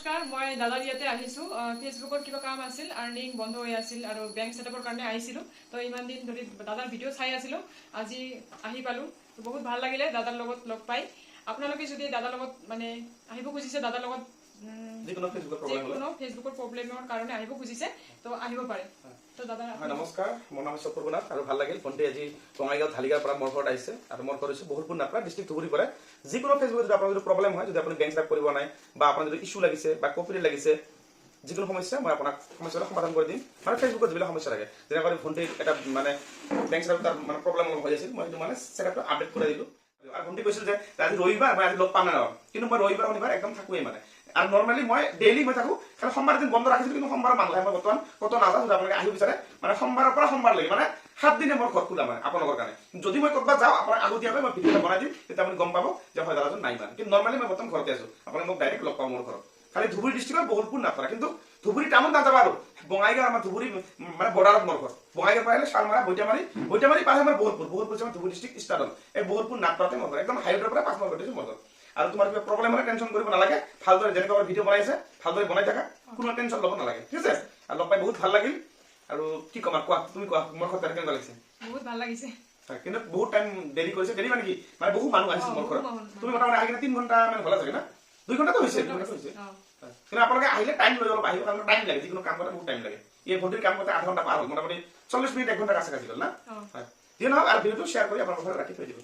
নমস্কাৰ মই দাদাৰ ইয়াতে আহিছো ফেসবুকৰ কিবা কাম আছিল আৰ্নিং বন্ধ হৈ আছিল আৰু বেংক সেটআপৰ কাৰণে আহিছিলো তো ইমান দিন ধৰি দাদাৰ ভিডিও চাই আছিলো আজি আহি পালো বহুত ভাল লাগিলে দাদাৰ লগত লগ পাই আপোনালোকে যদি দাদাৰ লগত মানে আহিব খুজিছে দাদাৰ লগত যিকোনো ফেসবুকৰ প্ৰবলেমৰ কাৰণে আহিব খুজিছে তো আহিব পাৰে তো দাদা নমস্কাৰ মোৰ নাম চক্ৰবনাথ আৰু ভাল লাগিল ফোনটি আজি বঙাইগাঁও ধালিগাঁৱৰ পৰা মোৰ ঘৰত আহিছে আৰু মোৰ ঘৰ হৈছে বহুতপুৰ নাপৰা ডিষ্ট্ৰিক্ট ধুবুৰী পৰে যিকোনো ফেসবুকত যদি আপোনাৰ যদি প্ৰবলেম হয় যদি আপুনি বেংক সেটআপ কৰিব নাই বা আপোনাৰ যদি ইস্যু লাগিছে বা কপিৰাইট লাগিছে যিকোনো সমস্যা মই আপোনাক সমস্যাটো সমাধান কৰি দিম মানে ফেসবুকত যিবিলাক সমস্যা লাগে যেনেকৈ ভণ্টি এটা মানে বেংক সেটআপ তাৰ মানে প্ৰবলেম হৈ আছিল মই সেইটো মানে সেটআপটো আপডেট কৰি দিলোঁ আৰু ভণ্টি কৈছিল যে আজি ৰবিবাৰ মই আজি লগ পাম নাই কিন্তু মই ৰবিবাৰ শনিবাৰ একদম থাকোৱেই মানে আৰু নৰ্মেলি মই ডেইলি মই থাকো খালি সোমবাৰ দিন বন্ধ ৰাখিছিলো কিন্তু সোমবাৰ মানুহ মই বৰ্তমান কত নাযাওঁ যদি আপোনালোকে আহিব বিচাৰে মানে সোমবাৰৰ পৰা সোমবাৰ লাগে মানে 7 দিনে মোৰ ঘৰ খোলা মানে আপোনালোকৰ কাৰণে যদি মই ক'ৰবাত যাওঁ আপোনাৰ আগতীয়াকৈ মই ভিডিঅ' বনাই দিম তেতিয়া আপুনি গম পাব যে হয় দাদাজন নাই মানে কিন্তু নৰ্মেলি মই বৰ্তমান ঘৰতে আছো আপোনালোকে মোক ডাইৰেক্ট লগ পাব মোৰ ঘৰত খালি ধুবুৰী ডিষ্ট্ৰিক্টৰ বহুতপুৰ নাপৰা কিন্তু ধুবুৰী টাউনত নাযাবা আৰু বঙাইগাঁও আমাৰ ধুবুৰী মানে বৰ্ডাৰত মোৰ ঘৰ বঙাইগাঁও পৰা আহিলে শালমাৰা বৈতামাৰী পাৰ আমাৰ বহুতপুৰ ধুবুৰী ডিষ্ট্ৰিক্ট ষ্টাৰ্ট এই বহুতপুৰ নাপৰাতে মোৰ ঘৰ একদম হাইৱেৰ পৰা 5 মিনিট মোৰ ঘৰ আৰু তোমাৰ কিবা প্ৰবলেম হলে টেনশন কৰিব নালাগে ভালদৰে যেনেকৈ আমাৰ ভিডিঅ' বনাইছে ভালদৰে বনাই থাকা কোনো টেনশন ল'ব নালাগে ঠিক আছে আৰু লগ পাই বহুত ভাল লাগিল আৰু কি কম কোৱা তুমি কোৱা মোৰ ঘৰত কেনেকুৱা লাগিছে বহুত ভাল লাগিছে কিন্তু বহুত টাইম দেৰি কৰিছে দেৰি মানে কি মানে বহুত মানুহ আহিছে মোৰ ঘৰত তুমি মোটামুটি আহি 3 ঘণ্টা মানে হ'লা চাগে না 2 ঘণ্টা তো হৈছে কিন্তু আপোনালোকে আহিলে টাইম লৈ অলপ আহিব কাৰণ টাইম লাগে যিকোনো কাম কৰতে বহুত টাইম লাগে এই ভণ্টিৰ কাম কৰতে 8 ঘণ্টা পাৰ হ'ল মোটামুটি 40 মিনিট 1 ঘণ্টা কাছাকাছি হ'ল না হয় দিয়ে নহওক আৰু ভিডিঅ'টো শ্বেয়াৰ কৰি আপোনালোকৰ ঘৰত ৰাখি থৈ দিব